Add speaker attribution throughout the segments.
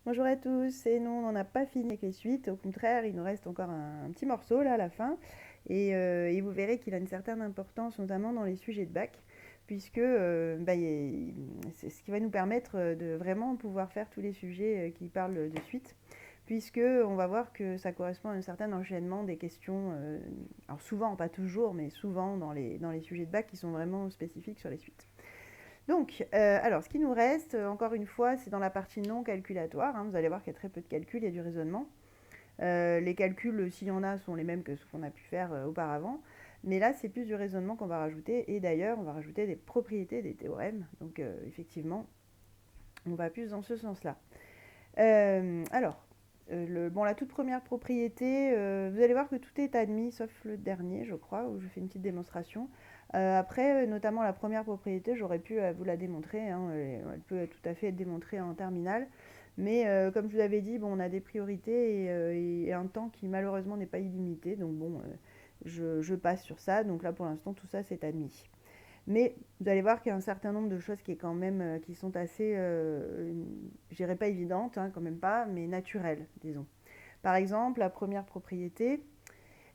Speaker 1: Bonjour à tous, et non, on n'en a pas fini avec les suites, au contraire, il nous reste encore un petit morceau là à la fin, et vous verrez qu'il a une certaine importance, notamment dans les sujets de bac, puisque c'est ce qui va nous permettre de vraiment pouvoir faire tous les sujets qui parlent de suite, puisque on va voir que ça correspond à un certain enchaînement des questions, alors souvent, pas toujours, mais souvent dans les sujets de bac qui sont vraiment spécifiques sur les suites. Donc, alors, ce qui nous reste, encore une fois, c'est dans la partie non calculatoire, hein. Vous allez voir qu'il y a très peu de calculs, il y a du raisonnement. Les calculs, s'il y en a, sont les mêmes que ce qu'on a pu faire auparavant. Mais là, c'est plus du raisonnement qu'on va rajouter. Et d'ailleurs, on va rajouter des propriétés des théorèmes. Donc, effectivement, on va plus dans ce sens-là. Bon, la toute première propriété, vous allez voir que tout est admis, sauf le dernier, je crois, où je fais une petite démonstration. Après, notamment la première propriété, j'aurais pu vous la démontrer, hein, elle peut tout à fait être démontrée en terminale. Mais comme je vous avais dit, bon, on a des priorités et un temps qui malheureusement n'est pas illimité. Donc bon, je passe sur ça. Donc là, pour l'instant, tout ça, c'est admis. Mais vous allez voir qu'il y a un certain nombre de choses qui est quand même qui sont assez, je dirais pas évidentes, hein, quand même pas, mais naturelles, disons. Par exemple, la première propriété,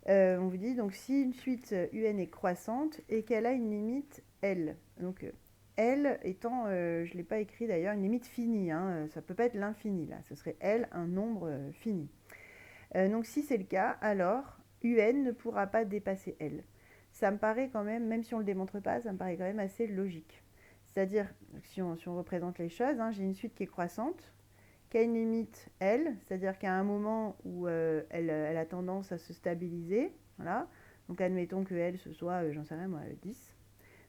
Speaker 1: on vous dit donc si une suite UN est croissante et qu'elle a une limite L. Donc L étant, je ne l'ai pas écrit d'ailleurs, une limite finie, hein, ça ne peut pas être l'infini là, ce serait L un nombre fini. Donc si c'est le cas, alors UN ne pourra pas dépasser L. Ça me paraît quand même si on ne le démontre pas, ça me paraît quand même assez logique. C'est-à-dire, si on représente les choses, hein, j'ai une suite qui est croissante, qui a une limite L, c'est-à-dire qu'à un moment où elle a tendance à se stabiliser, voilà. Donc admettons que L ce soit, j'en sais rien moi, 10.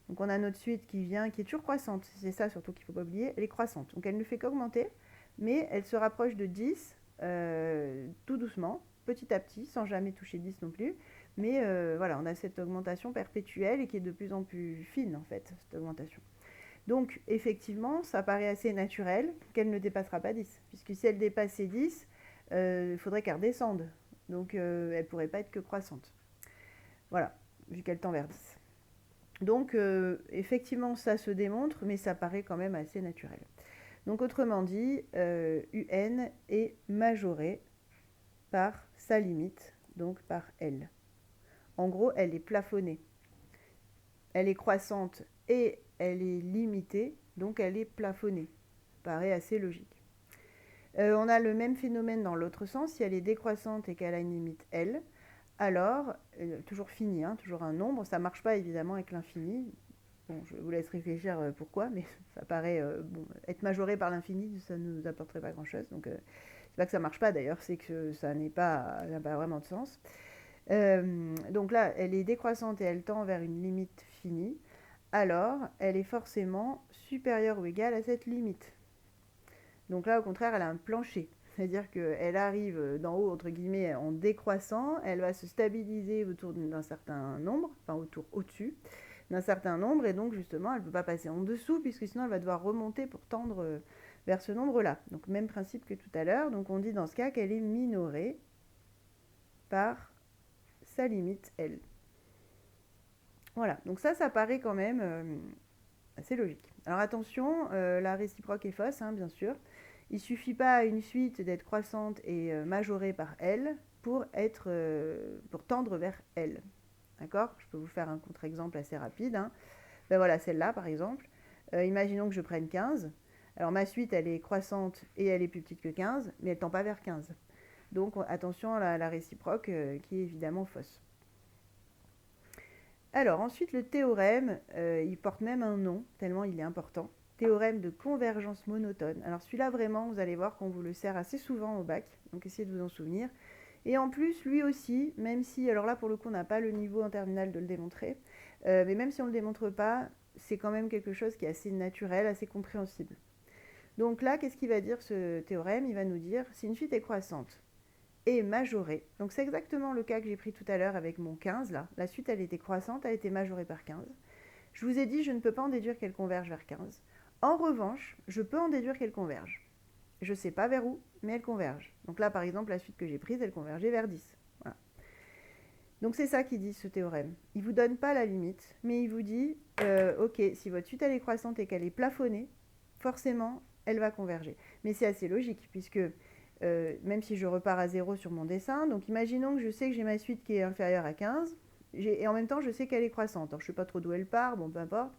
Speaker 1: Donc on a notre suite qui vient, qui est toujours croissante, c'est ça surtout qu'il ne faut pas oublier, elle est croissante. Donc elle ne fait qu'augmenter, mais elle se rapproche de 10 tout doucement, petit à petit, sans jamais toucher 10 non plus. Mais voilà, on a cette augmentation perpétuelle et qui est de plus en plus fine en fait, cette augmentation. Donc effectivement, ça paraît assez naturel qu'elle ne dépassera pas 10, puisque si elle dépassait 10, il faudrait qu'elle redescende. Donc elle ne pourrait pas être que croissante. Voilà, vu qu'elle tend vers 10. Donc effectivement, ça se démontre, mais ça paraît quand même assez naturel. Donc autrement dit, UN est majorée par sa limite, donc par L. En gros, elle est plafonnée. Elle est croissante et elle est limitée, donc elle est plafonnée. Ça paraît assez logique. On a le même phénomène dans l'autre sens. Si elle est décroissante et qu'elle a une limite L, alors, toujours fini, hein, toujours un nombre, ça ne marche pas évidemment avec l'infini. Bon, je vous laisse réfléchir pourquoi, mais ça paraît bon, être majoré par l'infini, ça ne nous apporterait pas grand-chose. Donc, c'est pas que ça marche pas d'ailleurs, c'est que ça n'a pas vraiment de sens. Donc là, elle est décroissante et elle tend vers une limite finie. Alors, elle est forcément supérieure ou égale à cette limite. Donc là, au contraire, elle a un plancher. C'est-à-dire qu'elle arrive d'en haut, entre guillemets, en décroissant, elle va se stabiliser autour d'un certain nombre, enfin au-dessus d'un certain nombre, et donc justement, elle ne peut pas passer en dessous, puisque sinon elle va devoir remonter pour tendre vers ce nombre-là. Donc même principe que tout à l'heure, donc on dit dans ce cas qu'elle est minorée par sa limite L. Voilà, donc ça paraît quand même assez logique. Alors attention, la réciproque est fausse, hein, bien sûr. Il ne suffit pas à une suite d'être croissante et majorée par L pour tendre vers L. D'accord? Je peux vous faire un contre-exemple assez rapide, hein. Ben voilà, celle-là, par exemple. Imaginons que je prenne 15. Alors ma suite, elle est croissante et elle est plus petite que 15, mais elle ne tend pas vers 15. Donc attention à la réciproque qui est évidemment fausse. Alors ensuite, le théorème, il porte même un nom, tellement il est important. Théorème de convergence monotone. Alors celui-là, vraiment, vous allez voir qu'on vous le sert assez souvent au bac, donc essayez de vous en souvenir. Et en plus, lui aussi, même si, alors là, pour le coup, on n'a pas le niveau en terminale de le démontrer, mais même si on ne le démontre pas, c'est quand même quelque chose qui est assez naturel, assez compréhensible. Donc là, qu'est-ce qu'il va dire ce théorème? Il va nous dire, si une suite est croissante et majorée, donc c'est exactement le cas que j'ai pris tout à l'heure avec mon 15, là. La suite, elle était croissante, elle était majorée par 15. Je vous ai dit, je ne peux pas en déduire qu'elle converge vers 15. En revanche, je peux en déduire qu'elle converge. Je ne sais pas vers où, mais elle converge. Donc là, par exemple, la suite que j'ai prise, elle convergeait vers 10. Voilà. Donc c'est ça qui dit ce théorème. Il ne vous donne pas la limite, mais il vous dit, ok, si votre suite elle est croissante et qu'elle est plafonnée, forcément, elle va converger. Mais c'est assez logique, puisque même si je repars à 0 sur mon dessin, donc imaginons que je sais que j'ai ma suite qui est inférieure à 15, et en même temps je sais qu'elle est croissante. Alors je ne sais pas trop d'où elle part, bon peu importe.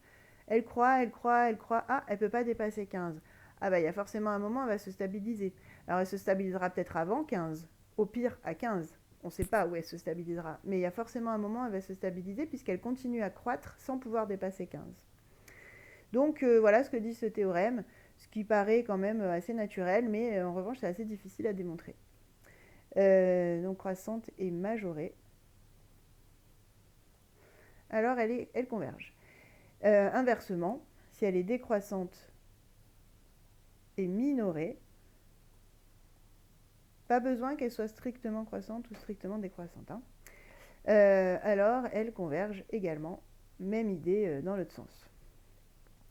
Speaker 1: Elle croît, elle croît, elle croît. Ah, elle ne peut pas dépasser 15. Ah bah il y a forcément un moment, elle va se stabiliser. Alors elle se stabilisera peut-être avant 15, au pire à 15. On ne sait pas où elle se stabilisera. Mais il y a forcément un moment, elle va se stabiliser puisqu'elle continue à croître sans pouvoir dépasser 15. Donc voilà ce que dit ce théorème, ce qui paraît quand même assez naturel, mais en revanche c'est assez difficile à démontrer. Donc croissante et majorée. Alors elle converge. Inversement, si elle est décroissante et minorée, pas besoin qu'elle soit strictement croissante ou strictement décroissante, hein. Alors elle converge également, même idée dans l'autre sens.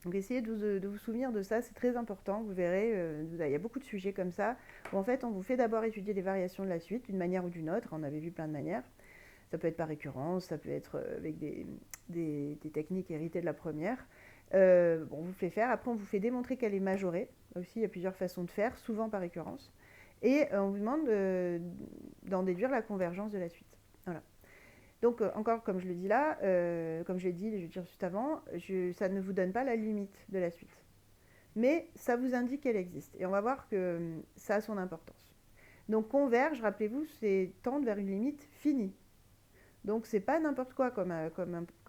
Speaker 1: Donc essayez de vous souvenir de ça, c'est très important, vous verrez, il y a beaucoup de sujets comme ça, où en fait on vous fait d'abord étudier les variations de la suite, d'une manière ou d'une autre, on avait vu plein de manières, ça peut être par récurrence, ça peut être avec des techniques héritées de la première. On vous fait faire, après on vous fait démontrer qu'elle est majorée, là aussi il y a plusieurs façons de faire, souvent par récurrence, et on vous demande d'en déduire la convergence de la suite. Voilà. Donc encore comme je le dis là, comme je l'ai dit, je vais dire juste avant, ça ne vous donne pas la limite de la suite. Mais ça vous indique qu'elle existe. Et on va voir que ça a son importance. Donc converge, rappelez-vous, c'est tendre vers une limite finie. Donc c'est pas n'importe quoi comme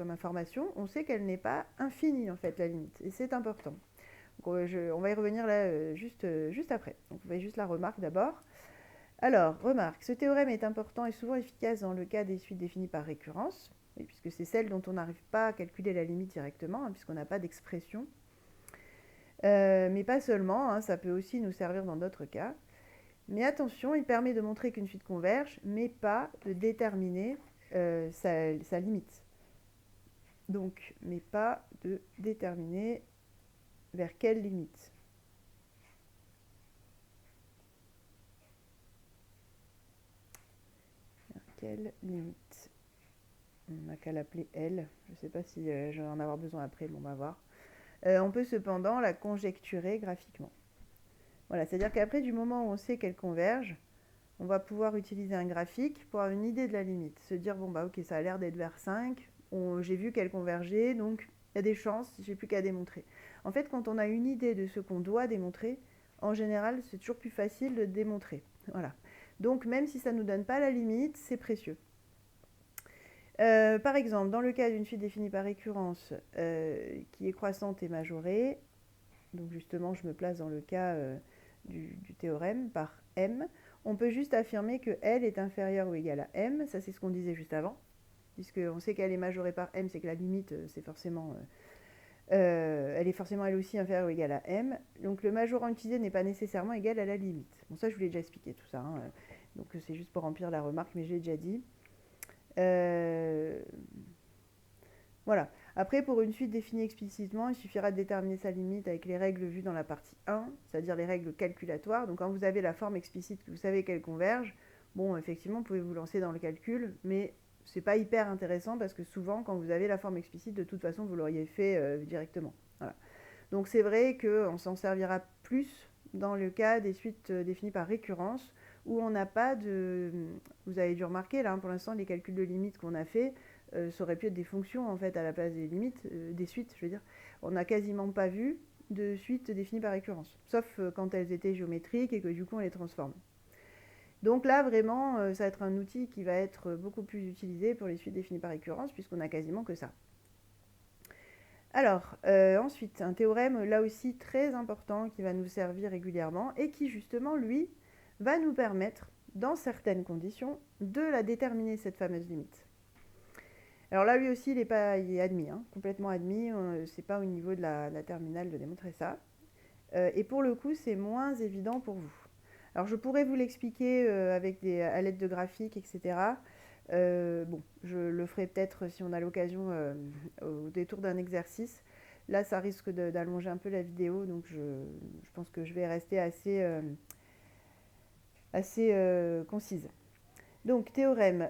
Speaker 1: information, on sait qu'elle n'est pas infinie en fait la limite. Et c'est important. Donc, on va y revenir là juste après. Donc vous voyez juste la remarque d'abord. Alors, remarque, ce théorème est important et souvent efficace dans le cas des suites définies par récurrence, puisque c'est celle dont on n'arrive pas à calculer la limite directement, hein, puisqu'on n'a pas d'expression. Mais pas seulement, hein, ça peut aussi nous servir dans d'autres cas. Mais attention, il permet de montrer qu'une suite converge, mais pas de déterminer sa limite. Donc, mais pas de déterminer vers quelle limite. Vers quelle limite? On n'a qu'à l'appeler L. Je ne sais pas si je vais en avoir besoin après, bon, on va voir. On peut cependant la conjecturer graphiquement. Voilà, c'est-à-dire qu'après, du moment où on sait qu'elle converge, on va pouvoir utiliser un graphique pour avoir une idée de la limite. Se dire, bon, bah ok, ça a l'air d'être vers 5, j'ai vu qu'elle convergeait, donc il y a des chances, j'ai plus qu'à démontrer. En fait, quand on a une idée de ce qu'on doit démontrer, en général, c'est toujours plus facile de démontrer. Voilà. Donc, même si ça ne nous donne pas la limite, c'est précieux. Par exemple, dans le cas d'une suite définie par récurrence qui est croissante et majorée, donc justement je me place dans le cas du théorème par m, on peut juste affirmer que L est inférieure ou égale à m, ça c'est ce qu'on disait juste avant, puisqu'on sait qu'elle est majorée par m, c'est que la limite c'est forcément, elle est forcément elle aussi inférieure ou égale à m, donc le majorant utilisé n'est pas nécessairement égal à la limite. Bon ça je vous l'ai déjà expliqué tout ça, hein, donc c'est juste pour remplir la remarque, mais je l'ai déjà dit. Voilà. Après, pour une suite définie explicitement, il suffira de déterminer sa limite avec les règles vues dans la partie 1, c'est-à-dire les règles calculatoires. Donc quand vous avez la forme explicite, que vous savez qu'elle converge, bon, effectivement, vous pouvez vous lancer dans le calcul, mais c'est pas hyper intéressant parce que souvent, quand vous avez la forme explicite, de toute façon, vous l'auriez fait directement. Voilà. Donc c'est vrai qu'on s'en servira plus dans le cas des suites définies par récurrence, où on n'a pas de... Vous avez dû remarquer, là, pour l'instant, les calculs de limites qu'on a fait, ça aurait pu être des fonctions, en fait, à la place des limites, des suites, je veux dire. On n'a quasiment pas vu de suites définies par récurrence, sauf quand elles étaient géométriques et que du coup, on les transforme. Donc là, vraiment, ça va être un outil qui va être beaucoup plus utilisé pour les suites définies par récurrence, puisqu'on n'a quasiment que ça. Alors, ensuite, un théorème, là aussi, très important, qui va nous servir régulièrement, et qui, justement, lui, va nous permettre, dans certaines conditions, de la déterminer, cette fameuse limite. Alors là, lui aussi, il est admis, hein, complètement admis, c'est pas au niveau de la terminale de démontrer ça. Et pour le coup, c'est moins évident pour vous. Alors je pourrais vous l'expliquer à l'aide de graphiques, etc. Bon, je le ferai peut-être si on a l'occasion au détour d'un exercice. Là, ça risque d'allonger un peu la vidéo, donc je pense que je vais rester assez concise. Donc, théorème.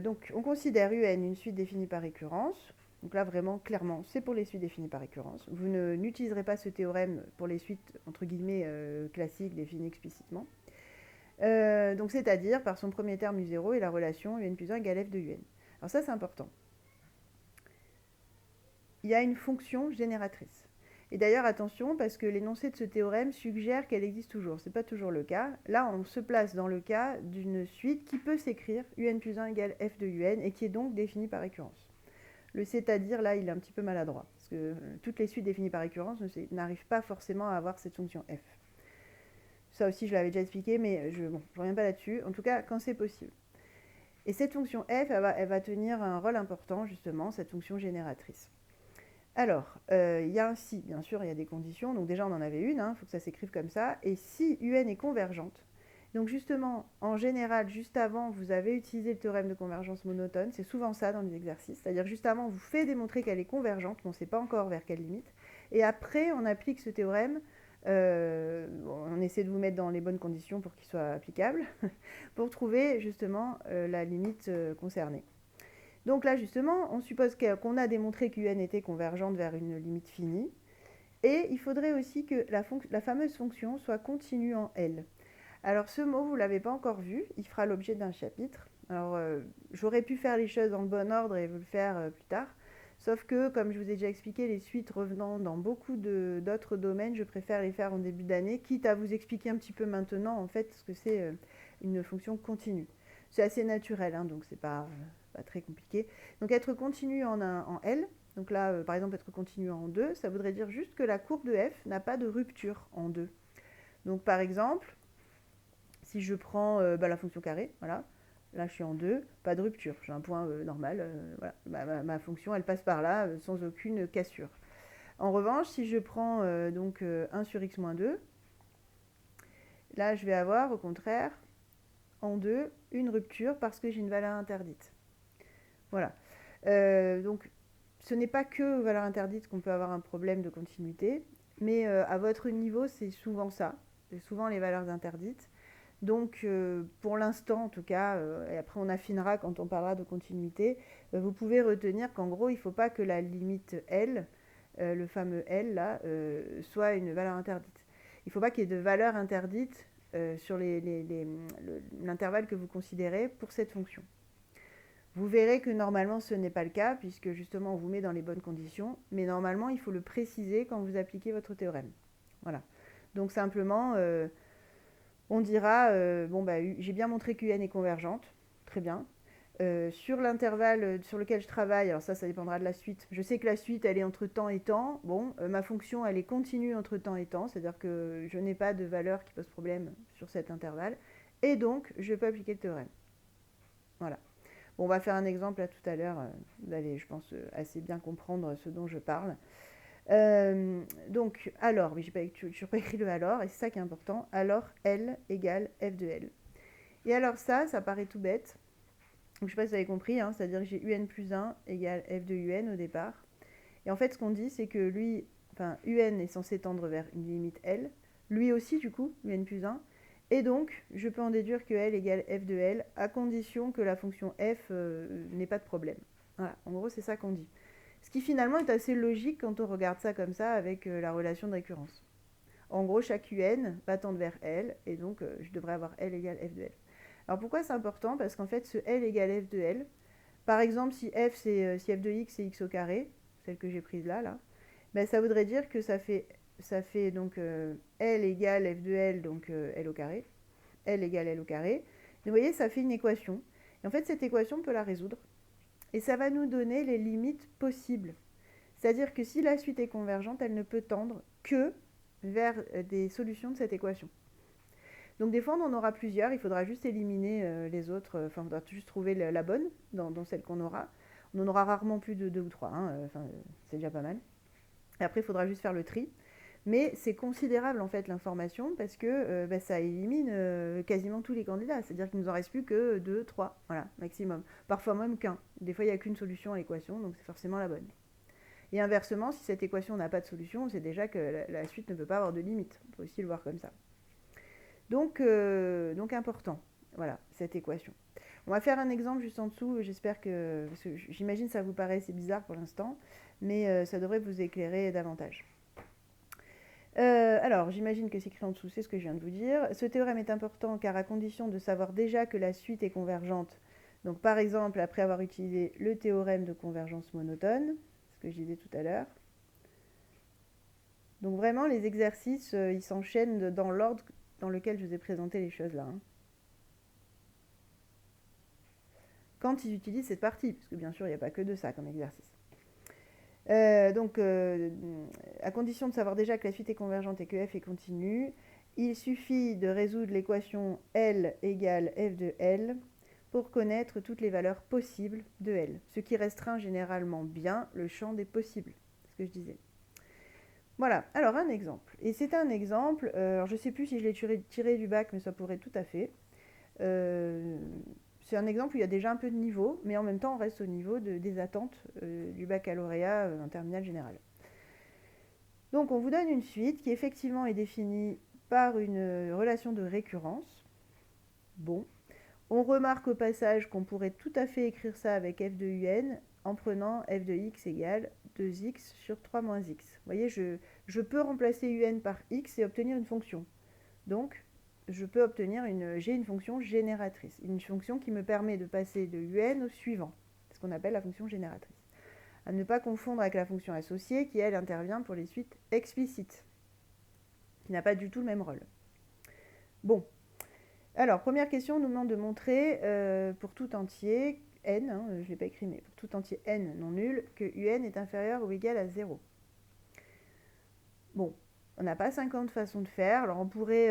Speaker 1: Donc, on considère UN une suite définie par récurrence. Donc là, vraiment, clairement, c'est pour les suites définies par récurrence. Vous n'utiliserez pas ce théorème pour les suites, entre guillemets, classiques définies explicitement. Donc c'est-à-dire par son premier terme u0 et la relation un plus 1 égale f de un. Alors ça, c'est important. Il y a une fonction génératrice. Et d'ailleurs, attention, parce que l'énoncé de ce théorème suggère qu'elle existe toujours. Ce n'est pas toujours le cas. Là, on se place dans le cas d'une suite qui peut s'écrire un plus 1 égale f de un et qui est donc définie par récurrence. Le c'est-à-dire, là, il est un petit peu maladroit. Parce que toutes les suites définies par récurrence n'arrivent pas forcément à avoir cette fonction f. Ça aussi, je l'avais déjà expliqué, mais je ne reviens pas là-dessus. En tout cas, quand c'est possible. Et cette fonction f, elle va tenir un rôle important, justement, cette fonction génératrice. Alors, il y a un si, bien sûr, il y a des conditions. Donc déjà, on en avait une, il faut que ça s'écrive comme ça. Et si un est convergente, donc justement, en général, juste avant, vous avez utilisé le théorème de convergence monotone. C'est souvent ça dans les exercices. C'est-à-dire juste avant, on vous fait démontrer qu'elle est convergente, mais on ne sait pas encore vers quelle limite. Et après, on applique ce théorème. On essaie de vous mettre dans les bonnes conditions pour qu'il soit applicable, pour trouver justement la limite concernée. Donc là, justement, on suppose qu'on a démontré qu'un était convergente vers une limite finie. Et il faudrait aussi que la fameuse fonction soit continue en L. Alors ce mot, vous ne l'avez pas encore vu, il fera l'objet d'un chapitre. Alors j'aurais pu faire les choses dans le bon ordre et vous le faire plus tard. Sauf que, comme je vous ai déjà expliqué, les suites revenant dans beaucoup d'autres domaines, je préfère les faire en début d'année, quitte à vous expliquer un petit peu maintenant, en fait, ce que c'est une fonction continue. C'est assez naturel, donc c'est pas très compliqué. Donc être continu en L, donc là, par exemple, être continu en 2, ça voudrait dire juste que la courbe de f n'a pas de rupture en 2. Donc par exemple, si je prends la fonction carré, voilà, là je suis en 2, pas de rupture, j'ai un point normal, voilà, ma fonction elle passe par là sans aucune cassure. En revanche, si je prends donc 1 sur x moins 2, là je vais avoir au contraire en 2 une rupture parce que j'ai une valeur interdite. Voilà. Donc ce n'est pas que aux valeurs interdites qu'on peut avoir un problème de continuité, mais à votre niveau c'est souvent ça, c'est souvent les valeurs interdites. Donc, pour l'instant, en tout cas, et après on affinera quand on parlera de continuité, vous pouvez retenir qu'en gros, il ne faut pas que la limite L, le fameux L, là, soit une valeur interdite. Il ne faut pas qu'il y ait de valeur interdite sur l'intervalle que vous considérez pour cette fonction. Vous verrez que normalement, ce n'est pas le cas, puisque justement, on vous met dans les bonnes conditions, mais normalement, il faut le préciser quand vous appliquez votre théorème. Voilà. Donc, simplement... on dira, j'ai bien montré qu'un est convergente, très bien. Sur l'intervalle sur lequel je travaille, alors ça dépendra de la suite. Je sais que la suite, elle est entre temps et temps. Bon, ma fonction, elle est continue entre temps et temps, c'est-à-dire que je n'ai pas de valeur qui pose problème sur cet intervalle. Et donc, je peux appliquer le théorème. Voilà. Bon, on va faire un exemple là tout à l'heure. Vous allez, je pense, assez bien comprendre ce dont je parle. Donc, alors, mais je n'ai pas écrit le alors, et c'est ça qui est important. Alors, L égale f de L. Et alors ça paraît tout bête. Donc, je ne sais pas si vous avez compris, c'est-à-dire que j'ai un plus 1 égale f de un au départ. Et en fait, ce qu'on dit, c'est que lui, un est censé tendre vers une limite L. Lui aussi, du coup, un plus 1. Et donc, je peux en déduire que L égale f de L, à condition que la fonction f n'ait pas de problème. Voilà, en gros, c'est ça qu'on dit. Ce qui finalement est assez logique quand on regarde ça comme ça avec la relation de récurrence. En gros, chaque un va tendre vers L, et donc je devrais avoir L égale f de L. Alors pourquoi c'est important? Parce qu'en fait, ce L égale f de L, par exemple, si f de x c'est x au carré, celle que j'ai prise là, ben, ça voudrait dire que ça fait donc L égale f de L, donc L au carré, L égale L au carré. Et vous voyez, ça fait une équation. Et en fait, cette équation, on peut la résoudre. Et ça va nous donner les limites possibles. C'est-à-dire que si la suite est convergente, elle ne peut tendre que vers des solutions de cette équation. Donc des fois, on en aura plusieurs, il faudra juste éliminer les autres, il faudra juste trouver la bonne dans celle qu'on aura. On en aura rarement plus de 2 ou 3, c'est déjà pas mal. Et après, il faudra juste faire le tri. Mais c'est considérable en fait l'information parce que ça élimine quasiment tous les candidats. C'est-à-dire qu'il ne nous en reste plus que 2, 3, voilà, maximum. Parfois même qu'un. Des fois, il n'y a qu'une solution à l'équation, donc c'est forcément la bonne. Et inversement, si cette équation n'a pas de solution, on sait déjà que la suite ne peut pas avoir de limite. On peut aussi le voir comme ça. Donc important, voilà, cette équation. On va faire un exemple juste en dessous, j'espère que... Parce que j'imagine que ça vous paraît assez bizarre pour l'instant, mais ça devrait vous éclairer davantage. Alors, j'imagine que c'est écrit en dessous, c'est ce que je viens de vous dire. Ce théorème est important car à condition de savoir déjà que la suite est convergente, donc par exemple après avoir utilisé le théorème de convergence monotone, ce que je disais tout à l'heure. Donc vraiment, les exercices, ils s'enchaînent dans l'ordre dans lequel je vous ai présenté les choses là. Hein. Quand ils utilisent cette partie, parce que bien sûr, il n'y a pas que de ça comme exercice. Donc, à condition de savoir déjà que la suite est convergente et que f est continue, il suffit de résoudre l'équation L égale f de L pour connaître toutes les valeurs possibles de L, ce qui restreint généralement bien le champ des possibles, c'est ce que je disais. Voilà, alors un exemple. Et c'est un exemple, alors je ne sais plus si je l'ai tiré du bac, mais ça pourrait tout à fait. C'est un exemple où il y a déjà un peu de niveau, mais en même temps on reste au niveau des attentes du baccalauréat en terminale générale. Donc on vous donne une suite qui effectivement est définie par une relation de récurrence. Bon, on remarque au passage qu'on pourrait tout à fait écrire ça avec f de un en prenant f de x égale 2x sur 3 moins x. Vous voyez, je peux remplacer un par x et obtenir une fonction. Donc, je peux obtenir j'ai une fonction génératrice, une fonction qui me permet de passer de un au suivant, ce qu'on appelle la fonction génératrice. À ne pas confondre avec la fonction associée qui, elle, intervient pour les suites explicites, qui n'a pas du tout le même rôle. Bon, alors, première question, on nous demande de montrer pour tout entier, n, hein, je ne l'ai pas écrit, mais pour tout entier n non nul, que un est inférieur ou égal à 0. Bon, on n'a pas 50 façons de faire, alors on pourrait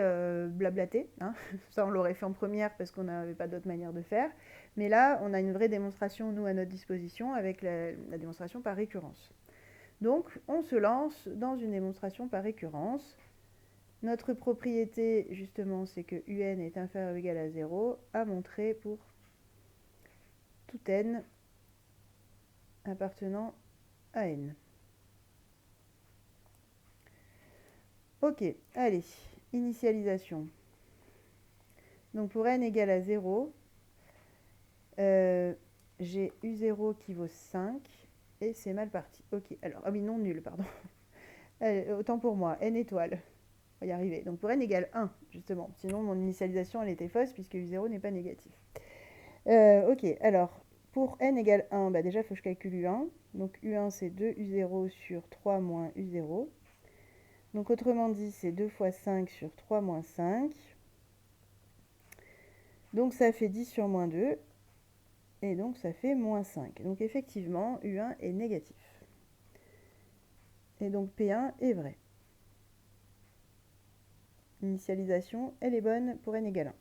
Speaker 1: blablater, hein. Ça on l'aurait fait en première parce qu'on n'avait pas d'autre manière de faire, mais là on a une vraie démonstration, nous, à notre disposition, avec la démonstration par récurrence. Donc on se lance dans une démonstration par récurrence. Notre propriété, justement, c'est que un est inférieur ou égal à 0, à montrer pour tout n appartenant à n. Ok, allez, initialisation. Donc pour n égale à 0, j'ai u0 qui vaut 5, et c'est mal parti. Ok, alors, ah oui, non nul, pardon. Allez, autant pour moi, n étoile. On va y arriver. Donc pour n égale 1, justement. Sinon, mon initialisation, elle était fausse, puisque u0 n'est pas négatif. Ok, alors, pour n égale 1, bah déjà, il faut que je calcule u1. Donc u1, c'est 2 u0 sur 3 moins u0. Donc autrement dit, c'est 2 fois 5 sur 3 moins 5. Donc ça fait 10 sur moins 2. Et donc ça fait moins 5. Donc effectivement, u1 est négatif. Et donc P1 est vrai. L'initialisation, elle est bonne pour n égale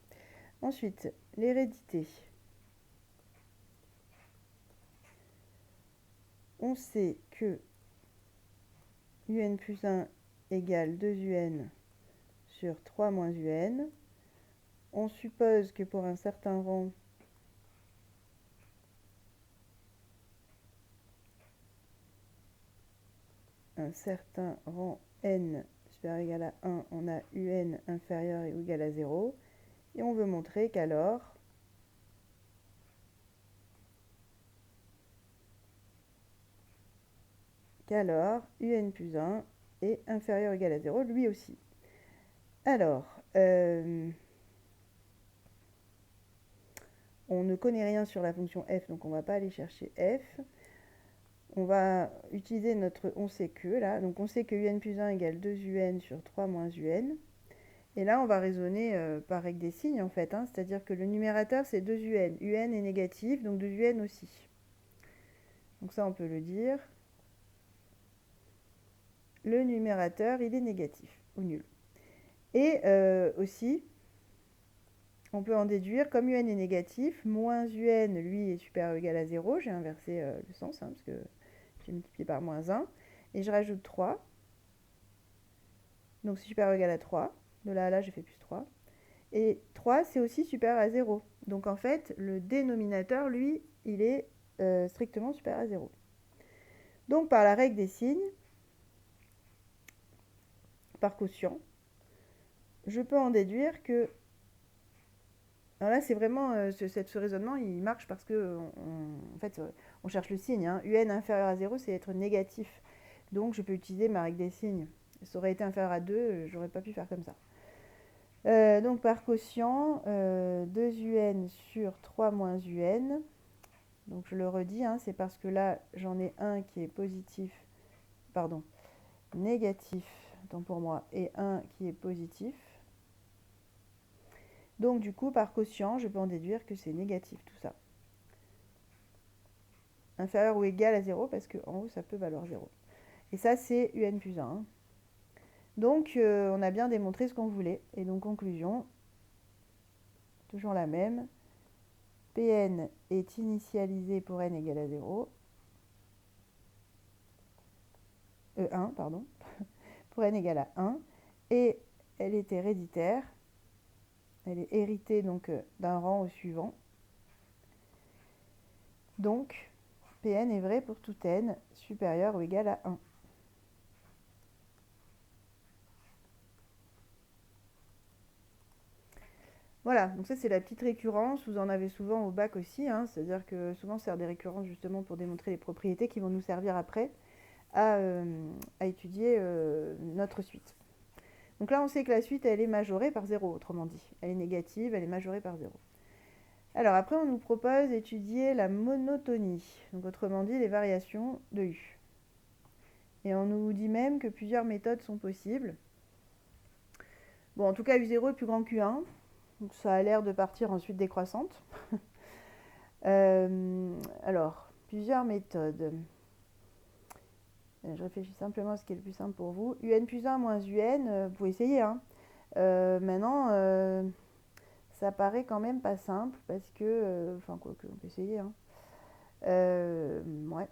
Speaker 1: 1. Ensuite, l'hérédité. On sait que un plus 1 égale 2un sur 3 moins un. On suppose que pour un certain rang, n supérieur ou égal à 1, on a un inférieur ou égal à 0. Et on veut montrer qu'alors, un plus 1 est inférieur ou égal à 0, lui aussi. Alors, on ne connaît rien sur la fonction f, donc on ne va pas aller chercher f. On va utiliser notre on sait que, là. Donc on sait que un plus 1 égale 2un sur 3 moins un. Et là, on va raisonner par règle des signes, en fait. Hein, c'est-à-dire que le numérateur, c'est 2un. Un est négatif, donc 2un aussi. Donc ça, on peut le dire. Le numérateur, il est négatif, ou nul. Et aussi, on peut en déduire, comme un est négatif, moins un, lui, est supérieur ou égal à 0. J'ai inversé le sens, hein, parce que j'ai multiplié par moins 1. Et je rajoute 3. Donc c'est supérieur ou égal à 3. De là à là, j'ai fait plus 3. Et 3, c'est aussi supérieur à 0. Donc en fait, le dénominateur, lui, il est strictement supérieur à 0. Donc par la règle des signes, par quotient, je peux en déduire que Alors là, c'est vraiment ce raisonnement, il marche parce que en fait, on cherche le signe, hein. UN inférieur à 0, c'est être négatif. Donc, je peux utiliser ma règle des signes. Ça aurait été inférieur à 2, j'aurais pas pu faire comme ça. Donc, par quotient, 2 UN sur 3 moins UN. Donc, je le redis, hein, c'est parce que là, j'en ai un qui est positif, pardon, négatif, tant pour moi, et un qui est positif. Donc, du coup, par quotient, je peux en déduire que c'est négatif tout ça. Inférieur ou égal à 0 parce qu'en haut ça peut valoir 0. Et ça c'est UN plus 1. Hein. Donc on a bien démontré ce qu'on voulait. Et donc conclusion, toujours la même. Pn est initialisé pour n égale à 0. 1, pardon. Pour n égale à 1. Et elle est héréditaire. Elle est héritée donc d'un rang au suivant. Donc Pn est vrai pour tout n supérieur ou égal à 1. Voilà, donc ça c'est la petite récurrence, vous en avez souvent au bac aussi, hein, c'est-à-dire que souvent c'est des récurrences justement pour démontrer les propriétés qui vont nous servir après à étudier notre suite. Donc là on sait que la suite elle est majorée par 0, autrement dit. Elle est négative, elle est majorée par 0. Alors après on nous propose d'étudier la monotonie, donc autrement dit les variations de U. Et on nous dit même que plusieurs méthodes sont possibles. Bon, en tout cas U0 est plus grand qu'U1, donc ça a l'air de partir en suite décroissante. Alors, plusieurs méthodes. Je réfléchis simplement à ce qui est le plus simple pour vous. UN plus 1 moins UN, vous pouvez essayer. Hein. Maintenant, ça paraît quand même pas simple parce que... Enfin, quoi que, on peut essayer. Hein. Ouais.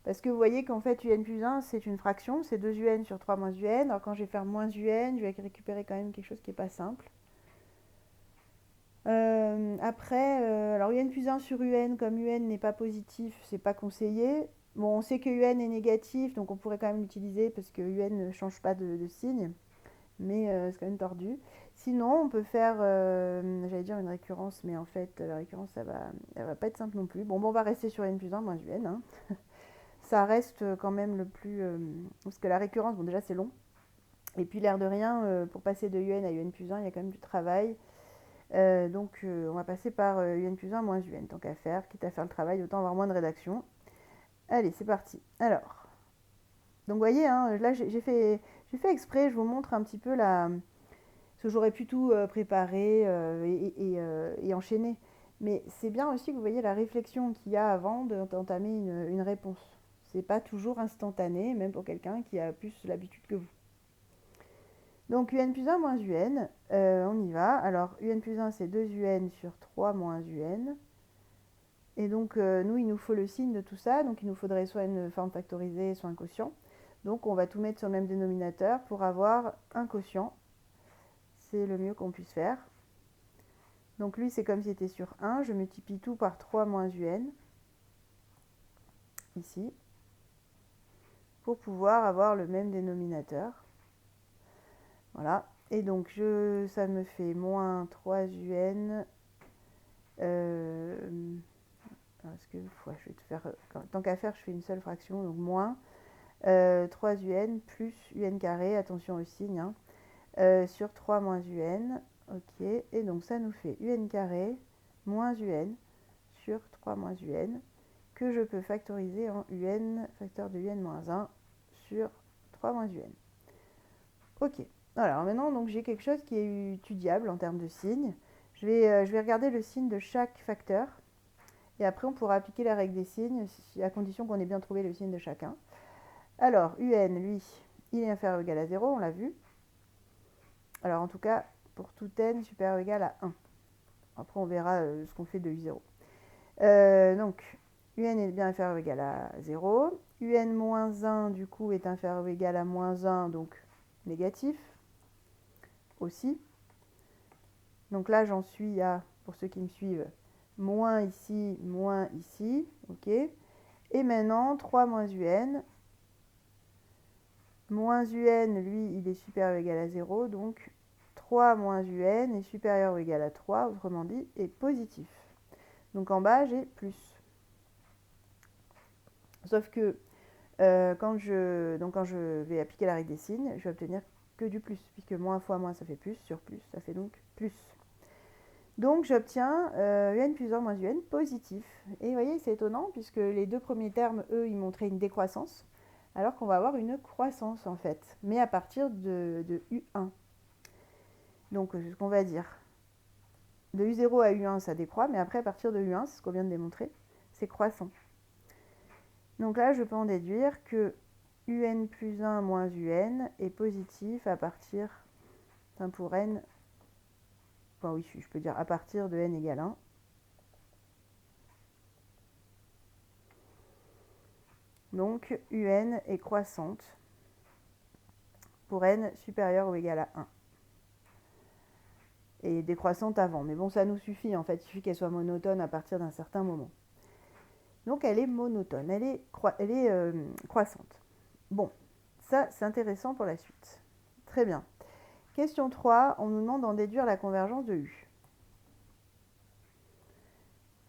Speaker 1: Parce que vous voyez qu'en fait, UN plus 1, c'est une fraction, c'est 2 UN sur 3 moins UN. Alors quand je vais faire moins UN, je vais récupérer quand même quelque chose qui n'est pas simple. Après, alors UN plus 1 sur UN, comme UN n'est pas positif, c'est pas conseillé. Bon, on sait que UN est négatif, donc on pourrait quand même l'utiliser parce que UN ne change pas de signe, mais c'est quand même tordu. Sinon, on peut faire, j'allais dire une récurrence, mais en fait, la récurrence, elle va pas être simple non plus. Bon, on va rester sur UN plus 1 moins UN. Hein. Ça reste quand même le plus... parce que la récurrence, bon déjà c'est long. Et puis l'air de rien, pour passer de UN à UN plus 1, il y a quand même du travail. Donc on va passer par UN plus 1 moins UN, tant qu'à faire. Quitte à faire le travail, autant avoir moins de rédaction. Allez, c'est parti. Alors, donc vous voyez, hein, là j'ai fait exprès, je vous montre un petit peu la... Parce que j'aurais pu tout préparer et enchaîner. Mais c'est bien aussi que vous voyez la réflexion qu'il y a avant d'entamer une réponse. C'est pas toujours instantané, même pour quelqu'un qui a plus l'habitude que vous. Donc UN plus 1 moins UN, on y va. Alors UN plus 1 c'est 2 UN sur 3 moins UN. Et donc nous il nous faut le signe de tout ça, donc il nous faudrait soit une forme factorisée, soit un quotient. Donc on va tout mettre sur le même dénominateur pour avoir un quotient. C'est le mieux qu'on puisse faire. Donc lui c'est comme si c'était sur 1, je multiplie tout par 3 moins UN, ici, pour pouvoir avoir le même dénominateur. Voilà. Et donc, ça me fait moins 3 UN. Est-ce que je vais te faire. Tant qu'à faire, je fais une seule fraction. Donc, moins 3 UN plus UN carré. Attention au signe. Hein, sur 3 moins UN. Ok. Et donc, ça nous fait UN carré moins UN sur 3 moins UN. Que je peux factoriser en UN, facteur de UN moins 1 sur 3 moins UN. Ok. Alors maintenant, donc, j'ai quelque chose qui est étudiable en termes de signes. Je vais regarder le signe de chaque facteur. Et après, on pourra appliquer la règle des signes, à condition qu'on ait bien trouvé le signe de chacun. Alors, UN, lui, il est inférieur ou égal à 0, on l'a vu. Alors, en tout cas, pour tout n supérieur ou égal à 1. Après, on verra ce qu'on fait de U0. Donc, UN est bien inférieur ou égal à 0. UN moins 1, du coup, est inférieur ou égal à moins 1, donc négatif aussi. Donc là, j'en suis à, pour ceux qui me suivent, moins ici, ok. Et maintenant, 3 moins UN. Moins UN, lui, il est supérieur ou égal à 0, donc 3 moins un est supérieur ou égal à 3, autrement dit, est positif. Donc en bas, j'ai plus. Sauf que quand je vais appliquer la règle des signes, je vais obtenir que du plus, puisque moins fois moins, ça fait plus, sur plus, ça fait donc plus. Donc j'obtiens un plus 1 moins un positif. Et vous voyez, c'est étonnant, puisque les deux premiers termes, eux, ils montraient une décroissance, alors qu'on va avoir une croissance, en fait, mais à partir de U1. Donc, ce qu'on va dire, de U0 à U1, ça décroît, mais après, à partir de U1, c'est ce qu'on vient de démontrer, c'est croissant. Donc là, je peux en déduire que UN plus 1 moins UN est positif à partir, enfin pour n, enfin oui, je peux dire à partir de n égale 1. Donc UN est croissante pour n supérieur ou égal à 1. Et décroissante avant. Mais bon, ça nous suffit en fait, il suffit qu'elle soit monotone à partir d'un certain moment. Donc elle est monotone, elle est croissante. Bon, ça c'est intéressant pour la suite. Très bien. Question 3, on nous demande d'en déduire la convergence de U.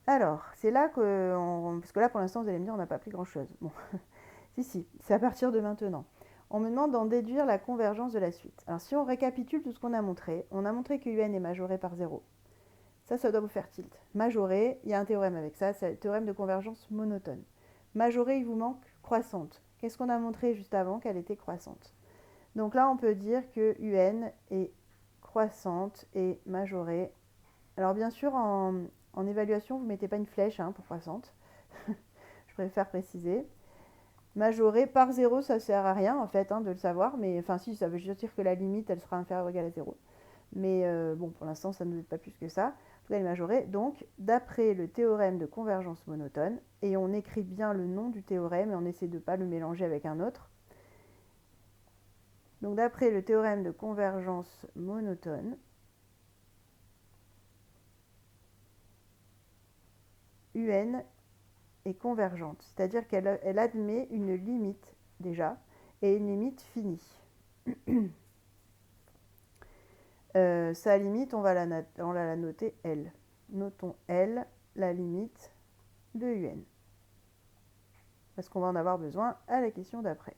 Speaker 1: Alors, c'est là que... parce que là, pour l'instant, vous allez me dire, on n'a pas pris grand-chose. Bon, si, c'est à partir de maintenant. On me demande d'en déduire la convergence de la suite. Alors, si on récapitule tout ce qu'on a montré, on a montré que UN est majoré par 0. Ça doit vous faire tilt. Majoré, il y a un théorème avec ça, c'est le théorème de convergence monotone. Majoré, il vous manque croissante. Qu'est-ce qu'on a montré juste avant? Qu'elle était croissante. Donc là, on peut dire que UN est croissante et majorée. Alors bien sûr, en évaluation, vous ne mettez pas une flèche pour croissante. Je préfère préciser. Majorée par 0, ça ne sert à rien en fait de le savoir. Mais enfin si, ça veut juste dire que la limite, elle sera inférieure ou égale à 0. Mais bon, pour l'instant, ça ne nous aide pas plus que ça. En tout cas, elle est majorée. Donc, d'après le théorème de convergence monotone, et on écrit bien le nom du théorème et on essaie de ne pas le mélanger avec un autre. Donc, d'après le théorème de convergence monotone, UN est convergente, c'est-à-dire qu'elle admet une limite déjà, et une limite finie. Sa limite, on va la noter L. Notons L, la limite de UN. Parce qu'on va en avoir besoin à la question d'après.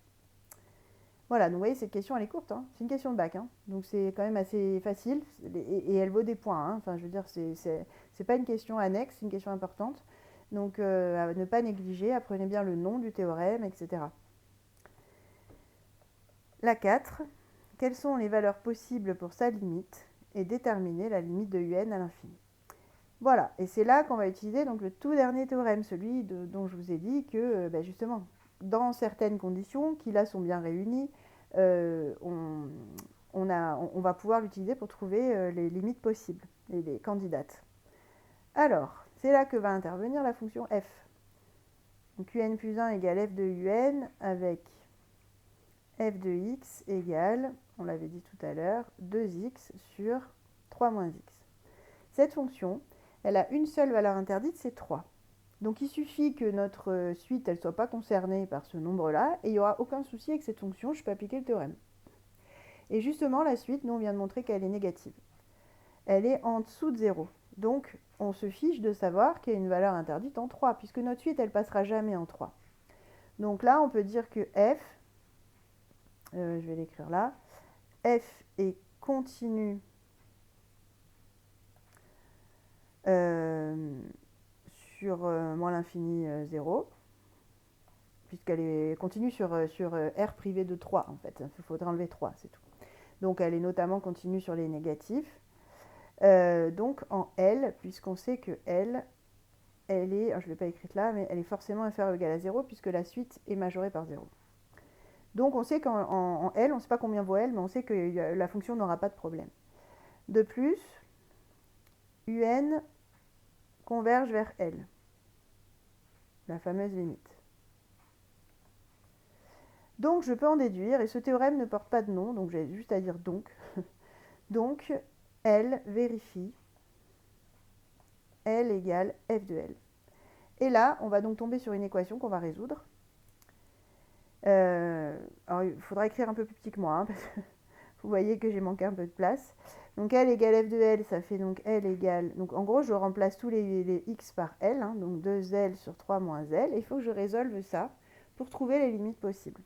Speaker 1: Voilà, donc vous voyez, cette question, elle est courte. C'est une question de bac. Donc c'est quand même assez facile. Et elle vaut des points. Enfin, je veux dire, c'est pas une question annexe, c'est une question importante. Donc à ne pas négliger, apprenez bien le nom du théorème, etc. La 4. Quelles sont les valeurs possibles pour sa limite et déterminer la limite de UN à l'infini. Voilà, et c'est là qu'on va utiliser donc le tout dernier théorème, celui dont je vous ai dit que justement, dans certaines conditions qui là sont bien réunies, on va pouvoir l'utiliser pour trouver les limites possibles, les candidates. Alors, c'est là que va intervenir la fonction f. Donc un plus 1 égale f de un avec f de x égale, on l'avait dit tout à l'heure, 2x sur 3 moins x. Cette fonction, elle a une seule valeur interdite, c'est 3. Donc il suffit que notre suite ne soit pas concernée par ce nombre-là, et il n'y aura aucun souci avec cette fonction, je peux appliquer le théorème. Et justement, la suite, nous on vient de montrer qu'elle est négative. Elle est en dessous de 0. Donc on se fiche de savoir qu'il y a une valeur interdite en 3, puisque notre suite, elle ne passera jamais en 3. Donc là, on peut dire que f, je vais l'écrire là, f est continue sur moins l'infini 0, puisqu'elle est continue sur R privé de 3, en fait. Il faudrait enlever 3, c'est tout. Donc elle est notamment continue sur les négatifs. Donc en L, puisqu'on sait que L, elle est, je ne l'ai pas écrite là, mais elle est forcément inférieure ou égale à 0, puisque la suite est majorée par 0. Donc on sait qu'en L, on ne sait pas combien vaut L, mais on sait que la fonction n'aura pas de problème. De plus, UN converge vers L, la fameuse limite. Donc je peux en déduire, et ce théorème ne porte pas de nom, donc j'ai juste à dire donc. Donc L vérifie L égale f de L. Et là, on va donc tomber sur une équation qu'on va résoudre. Alors il faudra écrire un peu plus petit que moi, parce que vous voyez que j'ai manqué un peu de place. Donc L égale F de L, ça fait donc L égale... Donc en gros, je remplace tous les X par L, hein, donc 2L sur 3 moins L. Et il faut que je résolve ça pour trouver les limites possibles.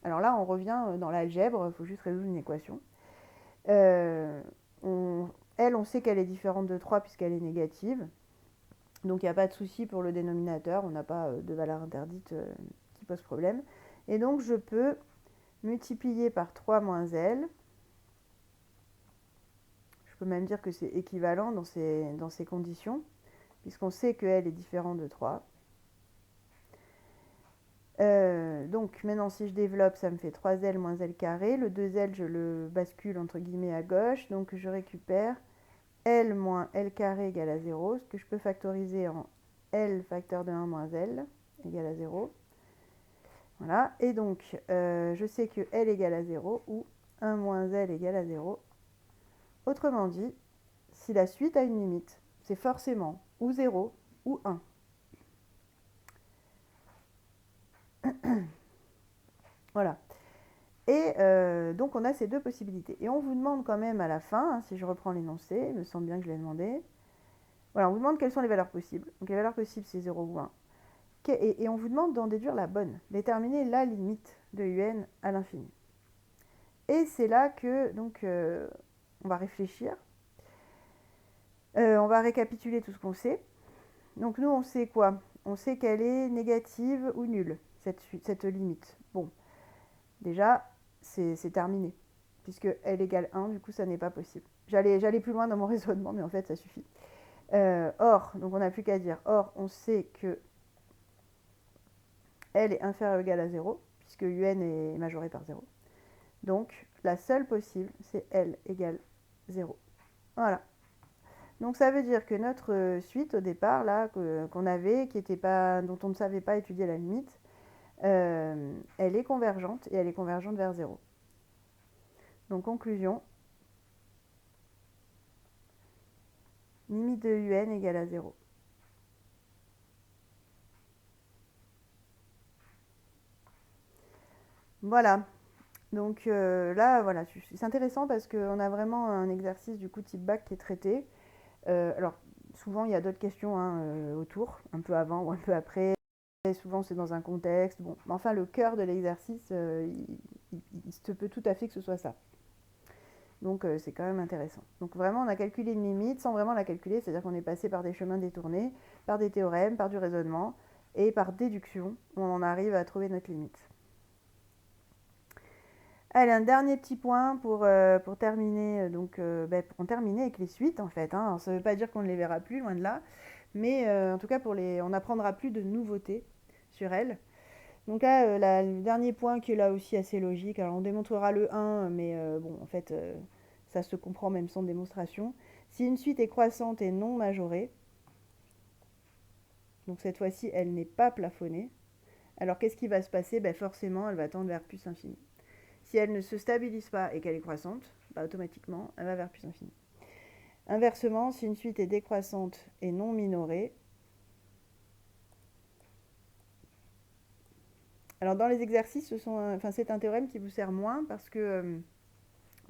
Speaker 1: Alors là, on revient dans l'algèbre, il faut juste résoudre une équation. L, on sait qu'elle est différente de 3 puisqu'elle est négative. Donc il n'y a pas de souci pour le dénominateur, on n'a pas de valeur interdite qui pose problème. Et donc je peux multiplier par 3 moins L. Je peux même dire que c'est équivalent dans ces conditions, puisqu'on sait que L est différent de 3. Donc maintenant si je développe, ça me fait 3L moins L carré. Le 2L, je le bascule entre guillemets à gauche, donc je récupère L moins L carré égale à 0, ce que je peux factoriser en L facteur de 1 moins L égale à 0. Voilà, et donc je sais que L égale à 0 ou 1 moins L égale à 0. Autrement dit, si la suite a une limite, c'est forcément ou 0 ou 1. Voilà. Et donc on a ces deux possibilités. Et on vous demande quand même à la fin, hein, si je reprends l'énoncé, il me semble bien que je l'ai demandé. Voilà, on vous demande quelles sont les valeurs possibles. Donc les valeurs possibles, c'est 0 ou 1. Et on vous demande d'en déduire la bonne, déterminer la limite de un à l'infini. Et c'est là que donc on va réfléchir. On va récapituler tout ce qu'on sait. Donc nous, on sait quoi? On sait qu'elle est négative ou nulle, cette limite. Bon, déjà, c'est terminé. Puisque L égale 1, du coup, ça n'est pas possible. J'allais plus loin dans mon raisonnement, mais en fait, ça suffit. Or, donc on n'a plus qu'à dire, or, on sait que L est inférieur ou égal à 0, puisque UN est majoré par 0. Donc, la seule possible, c'est L égale 0. Voilà. Donc ça veut dire que notre suite au départ, là, qu'on avait, dont on ne savait pas étudier la limite, elle est convergente et elle est convergente vers 0. Donc conclusion, limite de UN égale à 0. Voilà. Donc là, voilà, c'est intéressant parce qu'on a vraiment un exercice du coup type bac qui est traité. Alors, souvent, il y a d'autres questions hein, autour, un peu avant ou un peu après. Et souvent, c'est dans un contexte. Bon, enfin, le cœur de l'exercice, il se peut tout à fait que ce soit ça. Donc, c'est quand même intéressant. Donc, vraiment, on a calculé une limite sans vraiment la calculer. C'est-à-dire qu'on est passé par des chemins détournés, par des théorèmes, par du raisonnement et par déduction. On en arrive à trouver notre limite. Allez, un dernier petit point pour terminer, pour en terminer avec les suites en fait. Hein. Alors, ça ne veut pas dire qu'on ne les verra plus, loin de là, mais en tout cas on n'apprendra plus de nouveautés sur elles. Donc là, le dernier point qui est là aussi assez logique, alors on démontrera le 1, mais bon, en fait, ça se comprend même sans démonstration. Si une suite est croissante et non majorée, donc cette fois-ci, elle n'est pas plafonnée, alors qu'est-ce qui va se passer? Forcément, elle va tendre vers plus infini. Si elle ne se stabilise pas et qu'elle est croissante, automatiquement, elle va vers plus infini. Inversement, si une suite est décroissante et non minorée, alors dans les exercices, c'est un théorème qui vous sert moins parce que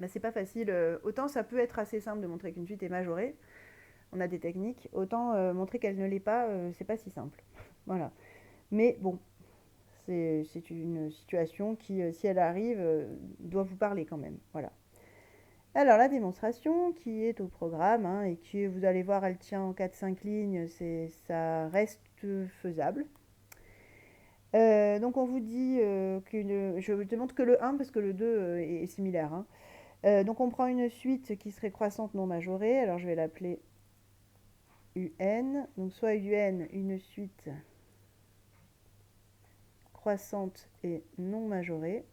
Speaker 1: c'est pas facile. Autant ça peut être assez simple de montrer qu'une suite est majorée, on a des techniques, autant montrer qu'elle ne l'est pas, c'est pas si simple. Voilà. Mais bon, c'est une situation qui, si elle arrive, doit vous parler quand même. Voilà. Alors la démonstration qui est au programme hein, et qui, vous allez voir, elle tient en 4-5 lignes, ça reste faisable. Donc on vous dit que je te montre que le 1 parce que le 2 est similaire. Hein. Donc on prend une suite qui serait croissante non majorée, alors je vais l'appeler UN. Donc soit UN, une suite croissante et non majorée.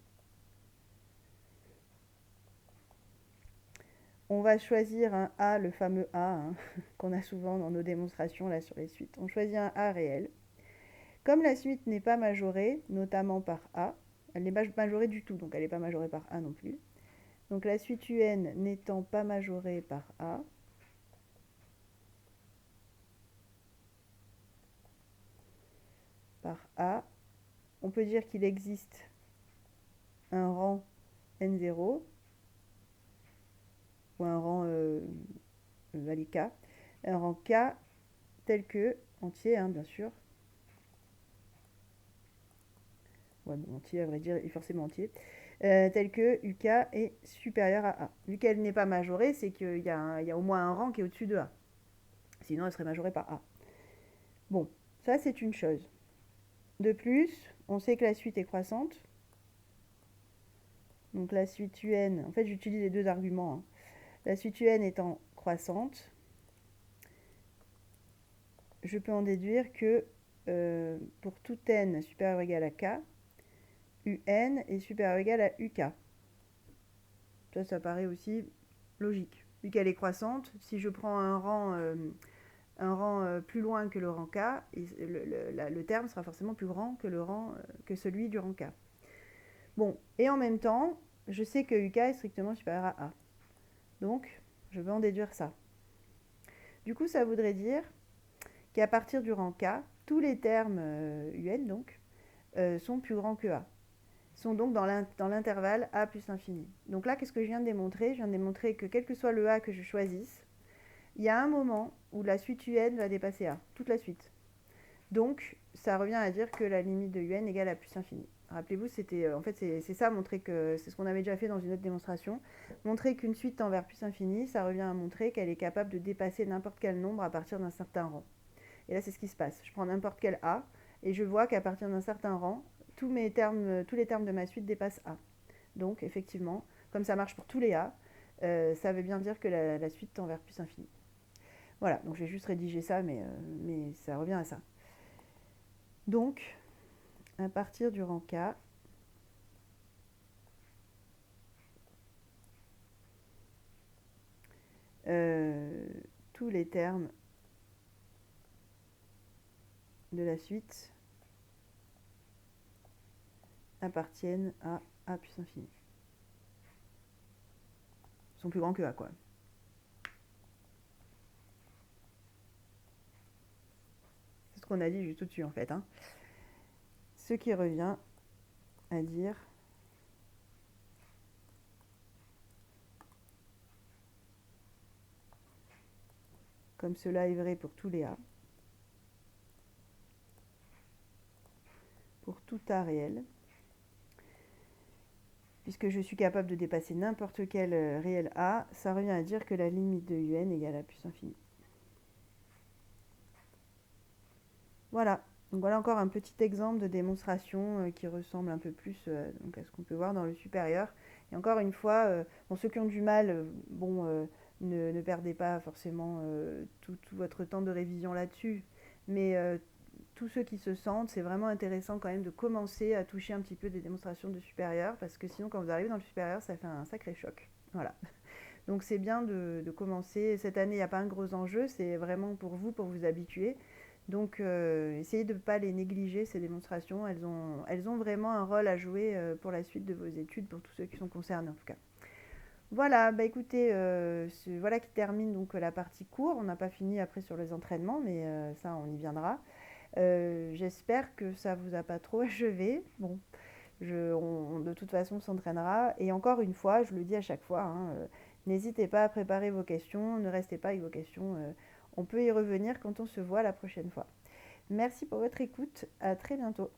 Speaker 1: On va choisir un A, le fameux A, hein, qu'on a souvent dans nos démonstrations là sur les suites. On choisit un A réel. Comme la suite n'est pas majorée, notamment par A, elle n'est pas majorée du tout, donc elle n'est pas majorée par A non plus. Donc la suite UN n'étant pas majorée par A, on peut dire qu'il existe un rang N0 ou un rang allez, K, un rang K tel que, entier hein, bien sûr, ouais, bon, entier à vrai dire, et forcément entier, tel que UK est supérieur à A. Vu qu'elle n'est pas majorée, c'est qu'il y a au moins un rang qui est au-dessus de A. Sinon, elle serait majorée par A. Bon, ça c'est une chose. De plus, on sait que la suite est croissante. Donc la suite UN, en fait j'utilise les deux arguments. Hein. La suite UN étant croissante, je peux en déduire que pour tout n supérieur ou égal à k, UN est supérieur ou égal à UK. Ça paraît aussi logique. Vu qu'elle est croissante, si je prends un rang plus loin que le rang K, le terme sera forcément plus grand que celui du rang K. Bon, et en même temps, je sais que UK est strictement supérieur à A. Donc, je vais en déduire ça. Du coup, ça voudrait dire qu'à partir du rang K, tous les termes UN donc, sont plus grands que A. Sont donc dans l'intervalle A plus l'infini. Donc là, qu'est-ce que je viens de démontrer? Je viens de démontrer que quel que soit le A que je choisisse, il y a un moment où la suite UN va dépasser A, toute la suite. Donc, ça revient à dire que la limite de UN égale à plus infini. Rappelez-vous, c'était en fait c'est ça, montrer que c'est ce qu'on avait déjà fait dans une autre démonstration. Montrer qu'une suite tend vers plus infini, ça revient à montrer qu'elle est capable de dépasser n'importe quel nombre à partir d'un certain rang. Et là, c'est ce qui se passe. Je prends n'importe quel A et je vois qu'à partir d'un certain rang, tous les termes de ma suite dépassent A. Donc, effectivement, comme ça marche pour tous les A, ça veut bien dire que la suite tend vers plus infini. Voilà, donc j'ai juste rédigé ça, mais ça revient à ça. Donc, à partir du rang K, tous les termes de la suite appartiennent à A plus infini. Ils sont plus grands que A, quoi. C'est ce qu'on a dit juste au-dessus, en fait. Hein. Ce qui revient à dire comme cela est vrai pour tous les A, pour tout A réel, puisque je suis capable de dépasser n'importe quel réel A, ça revient à dire que la limite de UN égale à plus infini. Voilà, donc voilà encore un petit exemple de démonstration qui ressemble un peu plus donc à ce qu'on peut voir dans le supérieur. Et encore une fois, bon, ceux qui ont du mal, ne perdez pas forcément tout votre temps de révision là-dessus, mais tous ceux qui se sentent, c'est vraiment intéressant quand même de commencer à toucher un petit peu des démonstrations de supérieur, parce que sinon quand vous arrivez dans le supérieur, ça fait un sacré choc. Voilà. Donc c'est bien de commencer. Cette année, il n'y a pas un gros enjeu, c'est vraiment pour vous habituer. Donc essayez de ne pas les négliger, ces démonstrations. Elles ont vraiment un rôle à jouer pour la suite de vos études, pour tous ceux qui sont concernés en tout cas. Voilà, bah écoutez, voilà qui termine donc la partie cours. On n'a pas fini après sur les entraînements, mais ça on y viendra. J'espère que ça vous a pas trop achevé. Bon, de toute façon on s'entraînera. Et encore une fois, je le dis à chaque fois, hein, n'hésitez pas à préparer vos questions, ne restez pas avec vos questions. On peut y revenir quand on se voit la prochaine fois. Merci pour votre écoute, à très bientôt.